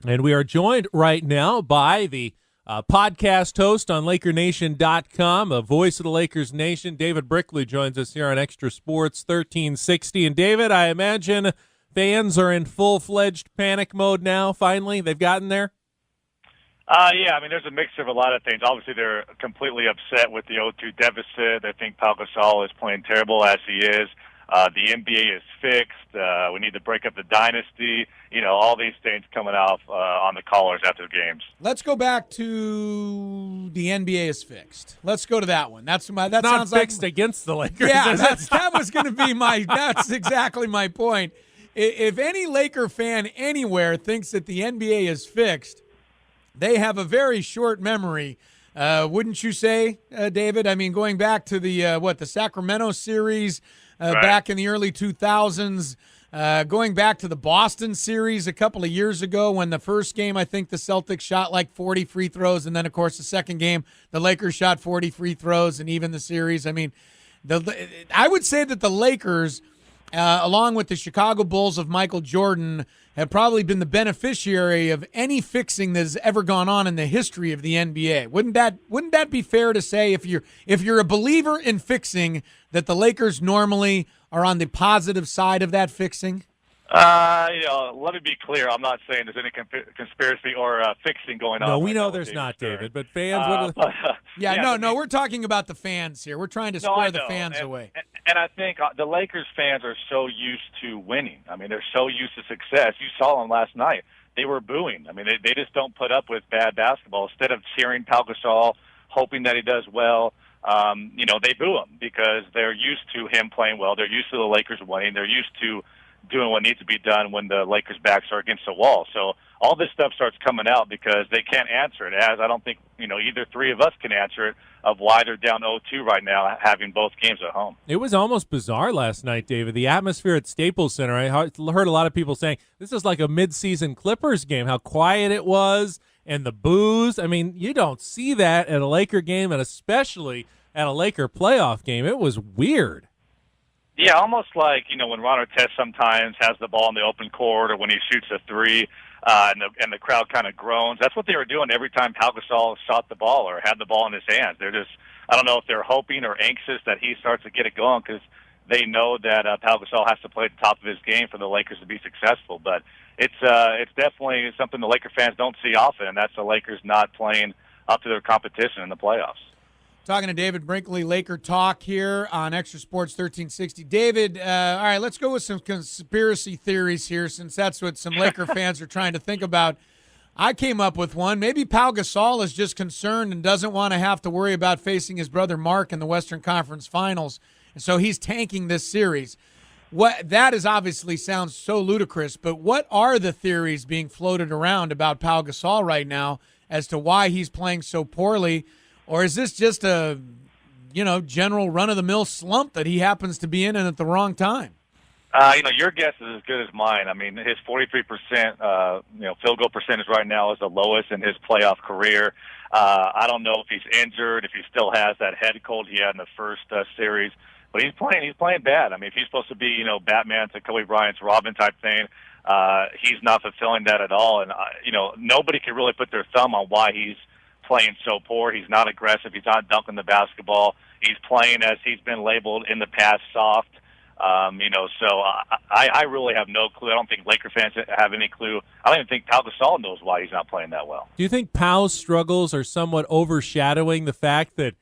And we are joined right now by the podcast host on LakerNation.com, a voice of the Lakers Nation. David Brickley joins us here on Extra Sports 1360. And David, I imagine fans are in full-fledged panic mode now, finally. They've gotten there? Yeah, I mean, there's a mixture of a lot of things. Obviously, they're completely upset with the 0-2 deficit. They think Pau Gasol is playing terrible as he is. The NBA is fixed. We need to break up the dynasty. You know, all these things coming off on the callers after the games. Let's go back to the NBA is fixed. Let's go to that one. That not sounds fixed like against the Lakers. Yeah, that was going to be that's exactly my point. If any Laker fan anywhere thinks that the NBA is fixed, they have a very short memory. Wouldn't you say, David? I mean, going back to the Sacramento series right. Back in the early 2000s, going back to the Boston series a couple of years ago when the first game, I think the Celtics shot like 40 free throws, and then, of course, the second game, the Lakers shot 40 free throws, and even the series. I mean, I would say that the Lakers, along with the Chicago Bulls of Michael Jordan, have probably been the beneficiary of any fixing that has ever gone on in the history of the NBA. Wouldn't that be fair to say, if you're a believer in fixing, that the Lakers normally are on the positive side of that fixing? Let me be clear. I'm not saying there's any conspiracy or fixing going on. No, we know there's not, David. But fans, no, we're talking about the fans here. We're trying to square the fans away. And I think the Lakers fans are so used to winning. I mean, they're so used to success. You saw them last night. They were booing. I mean, they just don't put up with bad basketball. Instead of cheering Pau Gasol, hoping that he does well, they boo him because they're used to him playing well. They're used to the Lakers winning. They're used to doing what needs to be done when the Lakers' backs are against the wall. So all this stuff starts coming out because they can't answer it, as I don't think either three of us can answer it, of why they're down 0-2 right now, having both games at home. It was almost bizarre last night, David. The atmosphere at Staples Center, I heard a lot of people saying, this is like a mid-season Clippers game, how quiet it was, and the boos. I mean, you don't see that at a Laker game, and especially at a Laker playoff game. It was weird. Yeah, almost like, when Ron Artest sometimes has the ball in the open court or when he shoots a three and the crowd kind of groans. That's what they were doing every time Pau Gasol shot the ball or had the ball in his hands. They're just, I don't know if they're hoping or anxious that he starts to get it going because they know that Pau Gasol has to play at the top of his game for the Lakers to be successful. But it's definitely something the Laker fans don't see often, and that's the Lakers not playing up to their competition in the playoffs. Talking to David Brickley, Laker Talk here on Extra Sports 1360. David, all right, let's go with some conspiracy theories here since that's what some Laker fans are trying to think about. I came up with one. Maybe Pau Gasol is just concerned and doesn't want to have to worry about facing his brother Mark in the Western Conference Finals, and so he's tanking this series. That is obviously sounds so ludicrous, but what are the theories being floated around about Pau Gasol right now as to why he's playing so poorly? Or is this just a, general run-of-the-mill slump that he happens to be in and at the wrong time? Your guess is as good as mine. I mean, his 43%, field goal percentage right now is the lowest in his playoff career. I don't know if he's injured, if he still has that head cold he had in the first series, but he's playing bad. I mean, if he's supposed to be, Batman to Kobe Bryant's Robin type thing, he's not fulfilling that at all. And nobody can really put their thumb on why he's playing so poor. He's not aggressive. He's not dunking the basketball. He's playing as he's been labeled in the past, soft. So I really have no clue. I don't think Laker fans have any clue. I don't even think Pau Gasol knows why he's not playing that well. Do you think Pau's struggles are somewhat overshadowing the fact that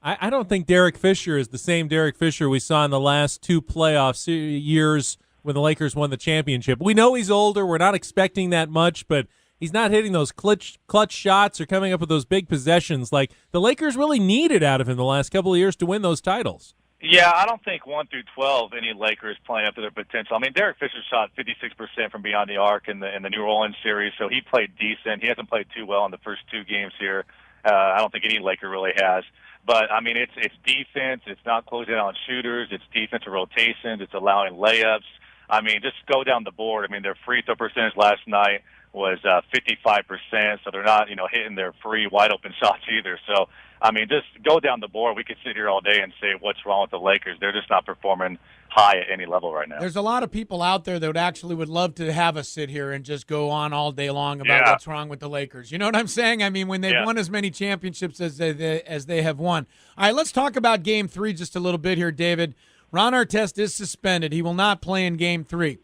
I don't think Derek Fisher is the same Derek Fisher we saw in the last two playoffs years when the Lakers won the championship? We know he's older. We're not expecting that much, but he's not hitting those clutch shots or coming up with those big possessions like the Lakers really needed out of him the last couple of years to win those titles. Yeah, I don't think 1 through 12 any Lakers playing up to their potential. I mean, Derek Fisher shot 56% from beyond the arc in the New Orleans series, so he played decent. He hasn't played too well in the first two games here. I don't think any Laker really has. But, I mean, it's defense. It's not closing out on shooters. It's defensive rotations. It's allowing layups. I mean, just go down the board. I mean, their free throw percentage last night was 55%, so they're not, hitting their free wide open shots either. So I mean, just go down the board. We could sit here all day and say what's wrong with the Lakers. They're just not performing high at any level right now. There's a lot of people out there that would love to have us sit here and just go on all day long about what's wrong with the Lakers. You know what I'm saying? I mean, when they've won as many championships as they have won. All right, let's talk about Game 3 just a little bit here, David. Ron Artest is suspended. He will not play in Game 3.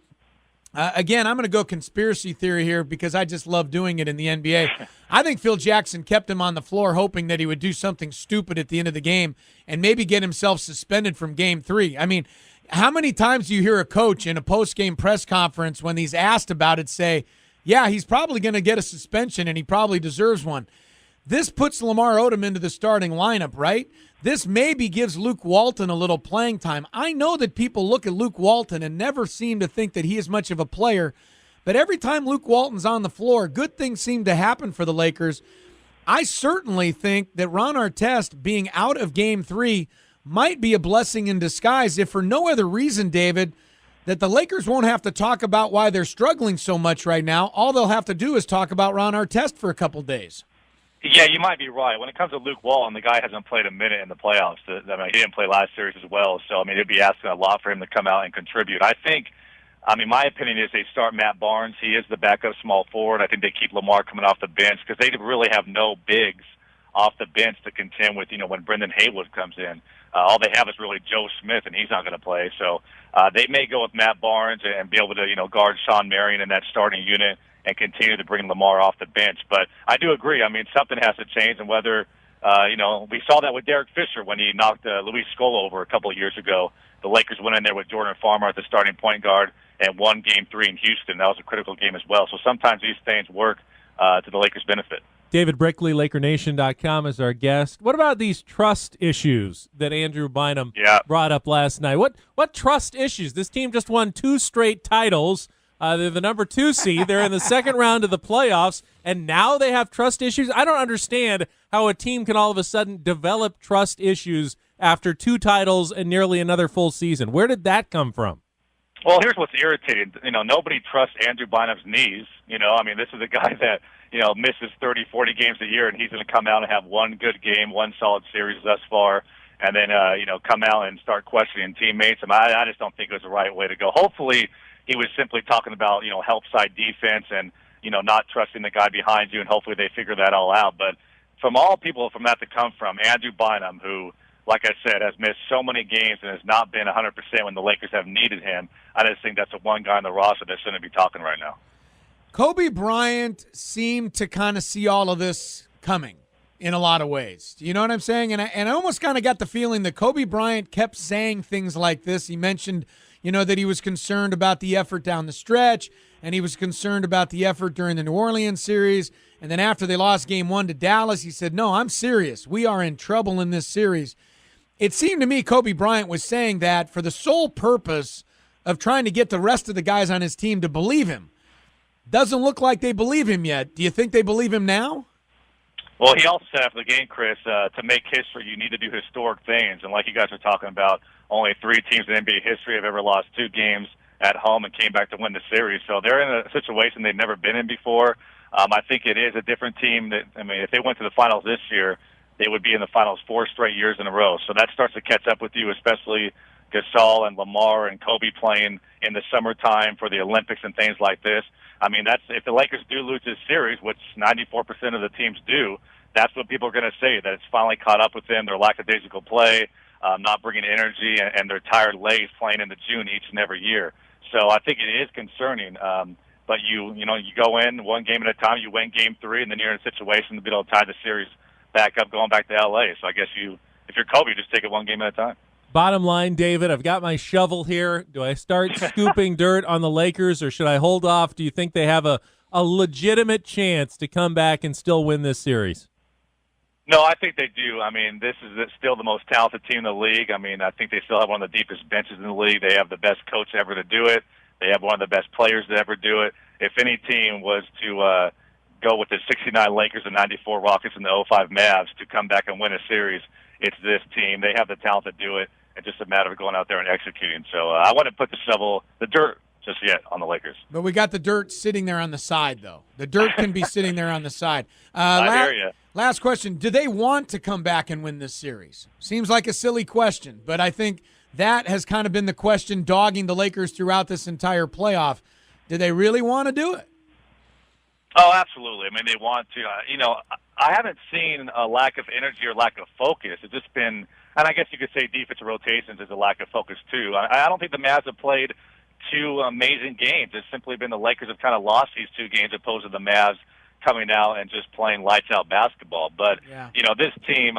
Again, I'm going to go conspiracy theory here because I just love doing it in the NBA. I think Phil Jackson kept him on the floor hoping that he would do something stupid at the end of the game and maybe get himself suspended from Game 3. I mean, how many times do you hear a coach in a post-game press conference when he's asked about it say, yeah, he's probably going to get a suspension and he probably deserves one? This puts Lamar Odom into the starting lineup, right? This maybe gives Luke Walton a little playing time. I know that people look at Luke Walton and never seem to think that he is much of a player, but every time Luke Walton's on the floor, good things seem to happen for the Lakers. I certainly think that Ron Artest being out of Game 3 might be a blessing in disguise, if for no other reason, David, that the Lakers won't have to talk about why they're struggling so much right now. All they'll have to do is talk about Ron Artest for a couple days. Yeah, you might be right. When it comes to Luke Walton, the guy hasn't played a minute in the playoffs. I mean, he didn't play last series as well, so I mean, it'd be asking a lot for him to come out and contribute. My opinion is they start Matt Barnes. He is the backup small forward. I think they keep Lamar coming off the bench because they really have no bigs off the bench to contend with, when Brendan Haywood comes in. All they have is really Joe Smith, and he's not going to play. So they may go with Matt Barnes and be able to, guard Sean Marion in that starting unit and continue to bring Lamar off the bench. But I do agree. I mean, something has to change, and whether, we saw that with Derek Fisher when he knocked Luis Scola over a couple of years ago. The Lakers went in there with Jordan Farmer at the starting point guard and won Game 3 in Houston. That was a critical game as well. So sometimes these things work to the Lakers' benefit. David Brickley, LakerNation.com, is our guest. What about these trust issues that Andrew Bynum brought up last night? What trust issues? This team just won 2 straight titles. They're the number 2 seed. They're in the second round of the playoffs, and now they have trust issues? I don't understand how a team can all of a sudden develop trust issues after 2 titles and nearly another full season. Where did that come from? Well, here's what's irritating. Nobody trusts Andrew Bynum's knees. This is a guy that, misses 30, 40 games a year, and he's going to come out and have one good game, one solid series thus far, and then, come out and start questioning teammates. I just don't think it was the right way to go. Hopefully, he was simply talking about, help side defense and, not trusting the guy behind you, and hopefully they figure that all out. But from all people from that to come from, Andrew Bynum, who, like I said, has missed so many games and has not been 100% when the Lakers have needed him, I just think that's the one guy on the roster that shouldn't be talking right now. Kobe Bryant seemed to kind of see all of this coming in a lot of ways. Do you know what I'm saying? And I almost kind of got the feeling that Kobe Bryant kept saying things like this. He mentioned, that he was concerned about the effort down the stretch, and he was concerned about the effort during the New Orleans series. And then after they lost Game 1 to Dallas, he said, no, I'm serious. We are in trouble in this series. It seemed to me Kobe Bryant was saying that for the sole purpose of trying to get the rest of the guys on his team to believe him. Doesn't look like they believe him yet. Do you think they believe him now? Well, he also said after the game, Chris, to make history, you need to do historic things. And like you guys are talking about, only 3 teams in NBA history have ever lost 2 games at home and came back to win the series. So they're in a situation they've never been in before. I think it is a different team. If they went to the finals this year, they would be in the finals 4 straight years in a row. So that starts to catch up with you, especially Gasol and Lamar and Kobe playing in the summertime for the Olympics and things like this. That's if the Lakers do lose this series, which 94% of the teams do, that's what people are going to say, that it's finally caught up with them, their lackadaisical play, not bringing energy, and their tired legs playing into June each and every year. So I think it is concerning. But you go in one game at a time, you win Game 3, and then you're in a situation to be able to tie the series back up, going back to L.A. So I guess if you're Kobe, just take it one game at a time. Bottom line, David, I've got my shovel here. Do I start scooping dirt on the Lakers, or should I hold off? Do you think they have a legitimate chance to come back and still win this series? No, I think they do. This is still the most talented team in the league. I think they still have one of the deepest benches in the league. They have the best coach ever to do it. They have one of the best players to ever do it. If any team was to go with the 69 Lakers and 94 Rockets and the 05 Mavs to come back and win a series, it's this team. They have the talent to do it. It's just a matter of going out there and executing. So I wouldn't put the dirt just yet on the Lakers. But we got the dirt sitting there on the side, though. The dirt can be sitting there on the side. I hear you. Last question. Do they want to come back and win this series? Seems like a silly question, but I think that has kind of been the question dogging the Lakers throughout this entire playoff. Do they really want to do it? Oh, absolutely. I mean, they want to. I haven't seen a lack of energy or lack of focus. It's just been, and I guess you could say defensive rotations is a lack of focus too. I don't think the Mavs have played two amazing games. It's simply been the Lakers have kind of lost these two games opposed to the Mavs coming out and just playing lights-out basketball. But, this team,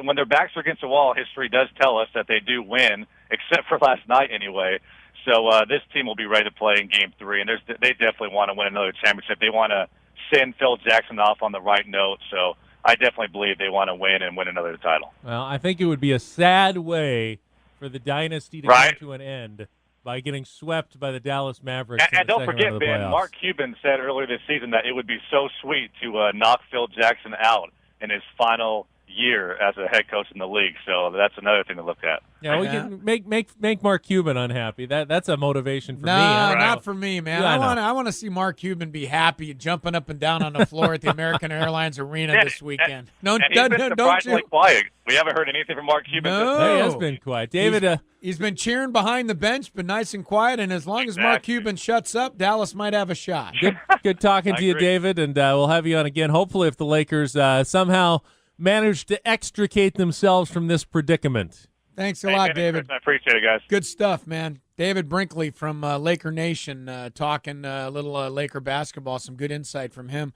when their backs are against the wall, history does tell us that they do win, except for last night anyway. So this team will be ready to play in Game 3, and they definitely want to win another championship. They want to send Phil Jackson off on the right note, so I definitely believe they want to win and win another title. Well, I think it would be a sad way for the dynasty to come to an end by getting swept by the Dallas Mavericks. And don't forget, Ben, Mark Cuban said earlier this season that it would be so sweet to knock Phil Jackson out in his final year as a head coach in the league. So that's another thing to look at. Yeah, we can make Mark Cuban unhappy. That's a motivation for me. No, not for me, man. I want to see Mark Cuban be happy jumping up and down on the floor at the American Airlines Arena this weekend. Don't you? Quiet. We haven't heard anything from Mark Cuban. No. He has been quiet. David, he's been cheering behind the bench, but nice and quiet. And as long as Mark Cuban shuts up, Dallas might have a shot. Good talking to you, David, and we'll have you on again. Hopefully, if the Lakers somehow manage to extricate themselves from this predicament. Thanks a lot, David. I appreciate it, guys. Good stuff, man. David Brickley from Laker Nation talking a little Laker basketball. Some good insight from him.